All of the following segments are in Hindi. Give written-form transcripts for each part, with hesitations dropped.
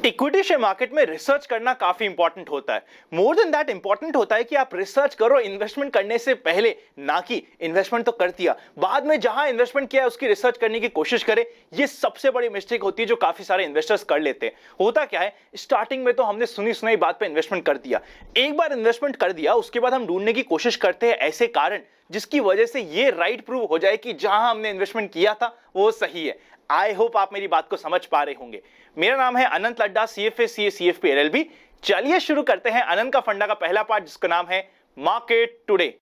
इक्विटी शेयर मार्केट में रिसर्च करना काफी इंपॉर्टेंट होता है। मोर देन दैट इंपॉर्टेंट होता है कि आप रिसर्च करो इन्वेस्टमेंट करने से पहले, ना कि इन्वेस्टमेंट तो कर दिया बाद में जहां इन्वेस्टमेंट किया उसकी रिसर्च करने की कोशिश करें। ये सबसे बड़ी मिस्टेक होती है जो काफी सारे इन्वेस्टर्स कर लेते हैं। होता क्या है, स्टार्टिंग में तो हमने सुनी सुनाई बात पे इन्वेस्टमेंट कर दिया, एक बार इन्वेस्टमेंट कर दिया उसके बाद हम ढूंढने की कोशिश करते हैं ऐसे कारण जिसकी वजह से ये राइट प्रूव हो जाए कि जहां हमने इन्वेस्टमेंट किया था वो सही है। आई होप आप मेरी बात को समझ पा रहे होंगे। मेरा नाम है अनंत Ladda, CFA CA CFP LLB। चलिए शुरू करते हैं अनंत का फंडा का पहला पार्ट जिसका नाम है मार्केट टुडे।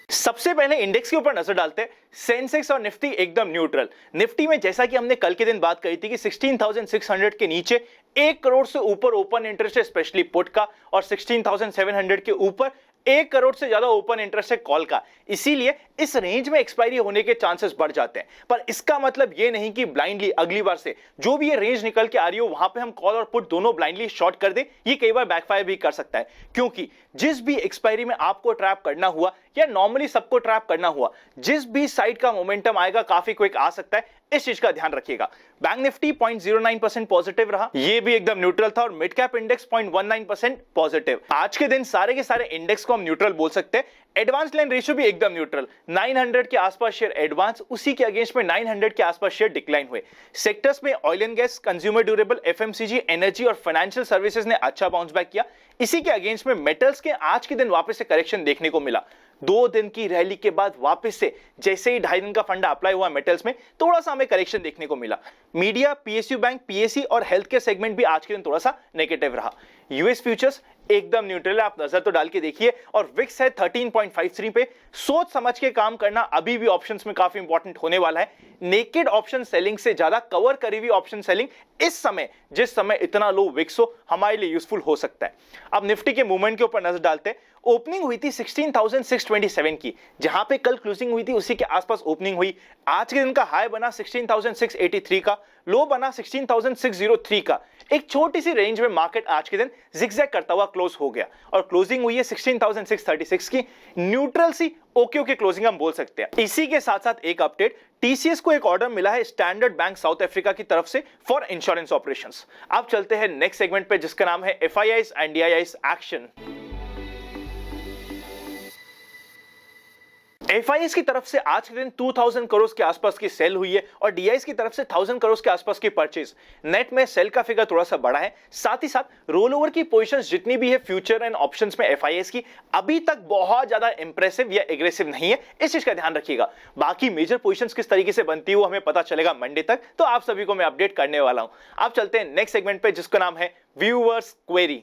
सबसे पहले इंडेक्स के ऊपर नजर डालते हैं। सेंसेक्स और निफ्टी एकदम न्यूट्रल। निफ्टी में जैसा कि हमने कल के दिन बात कही थी कि 16,600 के नीचे 1 करोड़ से ऊपर ओपन इंटरेस्ट है स्पेशली पुट का, और 16,700 के ऊपर 1 करोड़ से ज्यादा ओपन इंटरेस्ट है कॉल का। इसीलिए इस रेंज में एक्सपायरी होने के चांसेस बढ़ जाते हैं। पर इसका मतलब ये नहीं कि ब्लाइंडली अगली बार से जो भी ये रेंज निकल के आ रही हो वहां पे हम कॉल और पुट दोनों ब्लाइंडली शॉर्ट कर दे। ये कई बार बैकफायर भी कर सकता है, क्योंकि जिस भी एक्सपायरी में आपको ट्रैप करना हुआ या नॉर्मली सबको ट्रैप करना हुआ, जिस भी साइड का मोमेंटम आएगा काफी क्विक आ सकता है। इस चीज का ध्यान रखिएगा। बैंक निफ्टी 0.09% पॉजिटिव रहा, ये भी एकदम न्यूट्रल था, और मिड कैप इंडेक्स 0.19% पॉजिटिव। आज के दिन सारे के सारे इंडेक्स को हम न्यूट्रल बोल सकते हैं। एडवांस लाइन रेशियो भी एकदम न्यूट्रल, 900 के आसपास शेयर एडवांस, उसी के अगेंस्ट में 900 के आसपास शेयर डिक्लाइन हुए। सेक्टर्स में oil and gas, consumer durable, FMCG, energy और फाइनेंशियल सर्विसेज ने अच्छा बाउंस बैक किया। इसी के अगेंस्ट में मेटल्स के आज के दिन वापस से करेक्शन देखने को मिला। 2 दिन की रैली के बाद वापस से जैसे ही 2.5 दिन का फंडा अप्लाई हुआ मेटल्स में, थोड़ा सा हमें करेक्शन देखने को मिला। मीडिया, PSU बैंक, PSE और हेल्थ केयर सेगमेंट भी आज के दिन थोड़ा सा नेगेटिव रहा। यूएस फ्यूचर्स एकदम न्यूट्रल है, आप नजर तो डाल के देखिए, और विक्स है 13.53 पे। सोच समझ के काम करना अभी भी ऑप्शंस में काफी इंपॉर्टेंट होने वाला है। नेकेड ऑप्शन सेलिंग से ज्यादा कवर करी हुई ऑप्शन सेलिंग इस समय, जिस समय इतना लो विक्स हो, हमारे लिए यूजफुल हो सकता है। अब निफ्टी के मूवमेंट के ऊपर नजर डालते हैं। ओपनिंग हुई थी 16,627 की, जहां पे कल क्लोजिंग हुई थी उसी के आसपास ओपनिंग हुई। आज के दिन का हाई बना 16,683 का, लो बना 16,603 का। एक छोटी सी रेंज में मार्केट आज के दिन जिगजैग करता हुआ क्लोज हो गया, और क्लोजिंग हुई है 16,636 की। न्यूट्रल सी ओके क्लोजिंग हम बोल सकते हैं। इसी के साथ साथ एक अपडेट, TCS को एक ऑर्डर मिला है स्टैंडर्ड बैंक साउथ अफ्रीका की तरफ से फॉर इंश्योरेंस ऑपरेशंस। अब चलते हैं नेक्स्ट सेगमेंट पे जिसका नाम है FIIs and DIIs action. FIIs की तरफ से आज के दिन 2000 करोड़ के आसपास की सेल हुई है, और DIIs की तरफ से 1000 करोड़ के आसपास की परचेज। नेट में सेल का फिगर थोड़ा सा बड़ा है। साथ ही साथ रोल ओवर की पोजीशंस जितनी भी है फ्यूचर एंड ऑप्शंस में FIIs की, अभी तक बहुत ज्यादा इंप्रेसिव या एग्रेसिव नहीं है। इस चीज का ध्यान रखिएगा। बाकी मेजर पोजीशंस किस तरीके से बनती है वो हमें पता चलेगा मंडे तक, तो आप सभी को मैं अपडेट करने वाला हूं। आप चलते हैं नेक्स्ट सेगमेंट पे जिसका नाम है व्यूअर्स क्वेरी।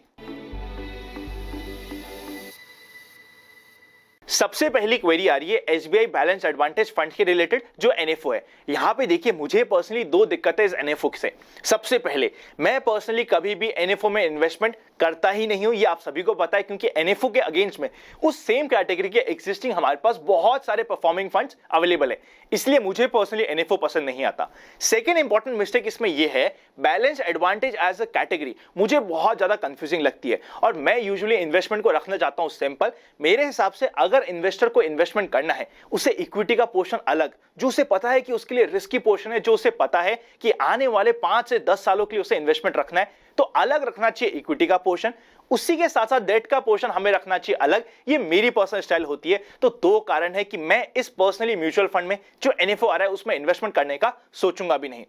सबसे पहली क्वेरी आ रही है SBI बैलेंस एडवांटेज फंड के रिलेटेड, जो NFO है। यहां पे देखिए, मुझे पर्सनली 2 दिक्कतें इस NFO से। सबसे पहले, मैं पर्सनली कभी भी NFO में इन्वेस्टमेंट करता ही नहीं हूं, ये आप सभी को पता है, क्योंकि NFO के अगेंस्ट में उस सेम कैटेगरी के एग्जिस्टिंग हमारे पास बहुत सारे परफॉर्मिंग फंड्स अवेलेबल है, इसलिए मुझे पर्सनली NFO पसंद नहीं आता। सेकेंड इंपॉर्टेंट मिस्टेक इसमें यह है, balance advantage as a category मुझे बहुत ज्यादा कंफ्यूजिंग लगती है, और मैं यूजुअली इन्वेस्टमेंट को रखना चाहता हूं सिंपल। मेरे हिसाब से अगर इन्वेस्टर को इन्वेस्टमेंट करना है, उसे इक्विटी का पोर्शन अलग, जो उसे पता है कि उसके लिए रिस्की पोर्शन है, जो उसे पता है कि आने वाले 5 से 10 सालों के लिए उसे इन्वेस्टमेंट रखना है, तो अलग रखना चाहिए इक्विटी का पोर्शन। उसी के साथ साथ डेट का पोर्शन हमें रखना चाहिए अलग। ये मेरी पर्सनल स्टाइल होती है। तो 2 कारण है कि मैं इस पर्सनली म्यूचुअल फंड में जो NFO आ रहा है उसमें इन्वेस्टमेंट करने का सोचूंगा भी नहीं।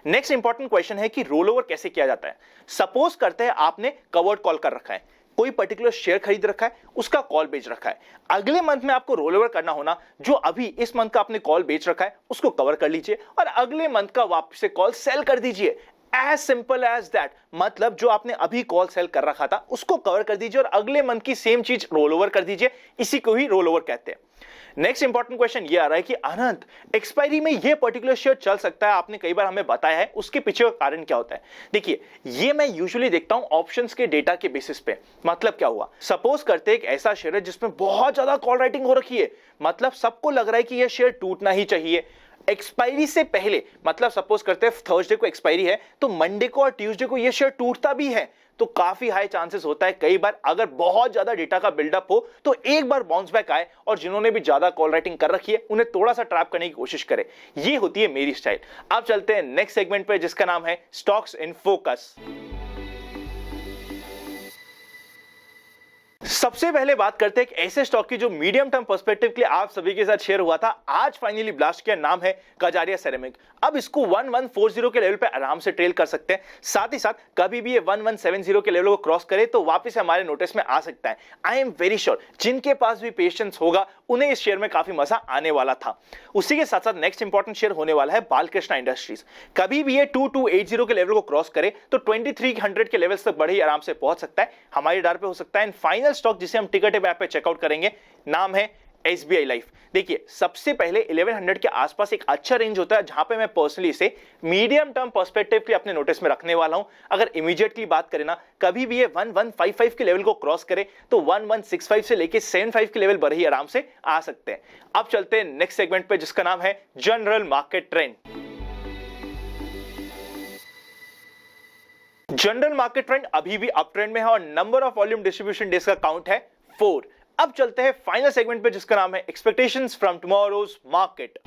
नेक्स्ट इंपॉर्टेंट क्वेश्चन है कि रोल ओवर कैसे किया जाता है। सपोज करते हैं आपने कवर्ड कॉल कर रखा है, कोई पर्टिकुलर शेयर खरीद रखा है, उसका कॉल बेच रखा है। अगले मंथ में आपको रोल ओवर करना होना, जो अभी इस मंथ का आपने कॉल बेच रखा है उसको कवर कर लीजिए, और अगले मंथ का वापस से कॉल सेल कर दीजिए। As simple as that. मतलब जो आपने अभी कॉल सेल कर रखा था उसको कवर कर दीजिए, और अगले मंथ की सेम चीज रोल ओवर कर दीजिए। इसी को ही रोल ओवर कहते हैं। नेक्स्ट इंपॉर्टेंट क्वेश्चन ये आ रहा है कि अनंत, एक्सपायरी में ये पर्टिकुलर शेयर चल सकता है, आपने कई बार हमें बताया है, उसके पीछे का कारण क्या होता है। देखिए, ये मैं यूजुअली देखता हूं ऑप्शंस के डेटा के बेसिस पे। मतलब क्या हुआ, सपोज करते एक ऐसा शेयर है जिसमें बहुत ज्यादा कॉल राइटिंग हो रखी है, मतलब सबको लग रहा है कि यह शेयर टूटना ही चाहिए एक्सपायरी से पहले। मतलब सपोज करते हैं थर्सडे को एक्सपायरी है, तो मंडे को और ट्यूसडे को यह शेयर टूटता भी है, तो काफी हाई चांसेस होता है कई बार अगर बहुत ज्यादा डेटा का बिल्डअप हो तो एक बार बाउंस बैक आए और जिन्होंने भी ज्यादा कॉल राइटिंग कर रखी है उन्हें थोड़ा सा ट्रैप करने की कोशिश करे। ये होती है मेरी स्टाइल। अब चलते हैं नेक्स्ट सेगमेंट पे जिसका नाम है स्टॉक्स इन फोकस। सबसे पहले बात करते हैं एक ऐसे स्टॉक की जो मीडियम टर्म पर्सपेक्टिव के लिए आप सभी के साथ शेयर हुआ था, आज फाइनली ब्लास्ट किया। नाम है कजारिया सेरेमिक। अब इसको 1140 के लेवल पे आराम से ट्रेल कर सकते हैं, साथ ही साथ कभी भी ये 1170 के लेवल को क्रॉस करे तो वापस हमारे नोटिस में आ सकता है। आई एम वेरी श्योर जिनके पास भी पेशेंस होगा उन्हें इस शेयर में काफी मजा आने वाला था। उसी के साथ साथ नेक्स्ट इंपॉर्टेंट शेयर होने वाला है बालकृष्ण इंडस्ट्रीज। कभी भी ये 2280 के लेवल को क्रॉस करे तो 2300 के लेवल्स तक बढ़ी आराम से पहुंच सकता है, हमारी डार पे हो सकता है। फाइनल स्टॉक जिसे हम टिकट ऐप पे चेकआउट करेंगे नाम है SBI लाइफ। देखिए सबसे पहले 1100 के आसपास एक अच्छा रेंज होता है जहां पे मैं पर्सनली इसे मीडियम टर्म पर्सपेक्टिव के लिए अपने नोटिस में रखने वाला हूं। अगर इमीडिएटली बात करें ना, कभी भी ये 1155 के लेवल को क्रॉस करे तो 1165 से लेके 75 के लेवल बढ़ी आराम से आ सकते हैं। अब चलते हैं नेक्स्ट सेगमेंट पे जिसका नाम है general market trend. General market trend अभी भी अप ट्रेंड में है और number of volume distribution days का काउंट है 4। अब चलते हैं फाइनल सेगमेंट पे जिसका नाम है एक्सपेक्टेशंस फ्रॉम टुमारोज मार्केट।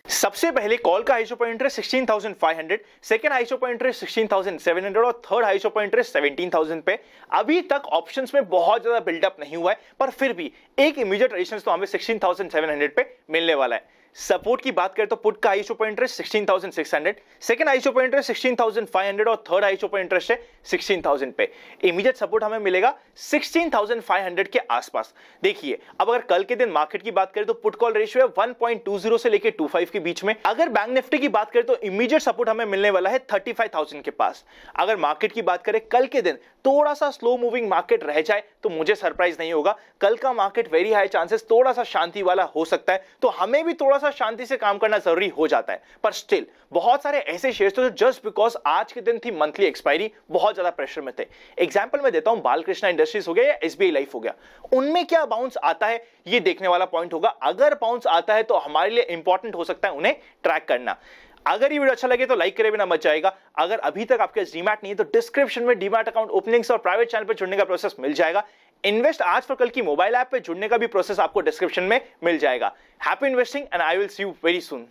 सबसे पहले कॉल का high open interest 16,500, second high open interest 16,700 और थर्ड हाई ओपन इंटरेस्ट 17,000 पे। अभी तक ऑप्शंस में बहुत ज्यादा बिल्डअप नहीं हुआ है पर फिर भी एक इमीडिएट रेजिस्टेंस तो हमें 16,700 पे मिलने वाला है। सपोर्ट की बात करें तो पुट का high open interest 16,600, second high open interest 16,500 और थर्ड हाई ओपन इंटरेस्ट है 16,000 पे। इमीडिएट सपोर्ट हमें मिलेगा 16,500 के आसपास। देखिए अब अगर कल के दिन मार्केट की बात करें तो पुट कॉल रेशियो है 1.20 से लेके 25 के बीच में। अगर बैंक निफ्टी की बात करें तो इमीडिएट सपोर्ट हमें मिलने वाला है 35,000 के पास। अगर मार्केट की बात करें कल के दिन थोड़ा सा स्लो मूविंग मार्केट रह जाए तो मुझे सरप्राइज नहीं होगा। कल का मार्केट वेरी हाई चांसेस थोड़ा सा शांति वाला हो सकता है, तो हमें भी थोड़ा सा शांति से काम करना जरूरी हो जाता है। पर स्टिल बहुत सारे ऐसे शेयर्स थे जो जस्ट बिकॉज आज के दिन थी मंथली एक्सपायरी बहुत ज्यादा प्रेशर में थे। एग्जांपल मैं देता हूं, बालकृष्ण इंडस्ट्रीज हो गया या SBI लाइफ हो गया, उनमें क्या बाउंस आता है ये देखने वाला पॉइंट होगा। अगर बाउंस आता है तो हमारे लिए इंपॉर्टेंट हो सकता है उन्हें ट्रैक करना। अगर ये वीडियो अच्छा लगे तो लाइक करे बिना मत जाएगा। अगर अभी तक आपके डीमैट नहीं है तो डिस्क्रिप्शन में डीमैट अकाउंट ओपनिंग्स और प्राइवेट चैनल पर जुड़ने का प्रोसेस मिल जाएगा। इन्वेस्ट आज फॉर कल की मोबाइल ऐप पे जुड़ने का भी प्रोसेस आपको डिस्क्रिप्शन में मिल जाएगा। Happy investing and I will see you very soon.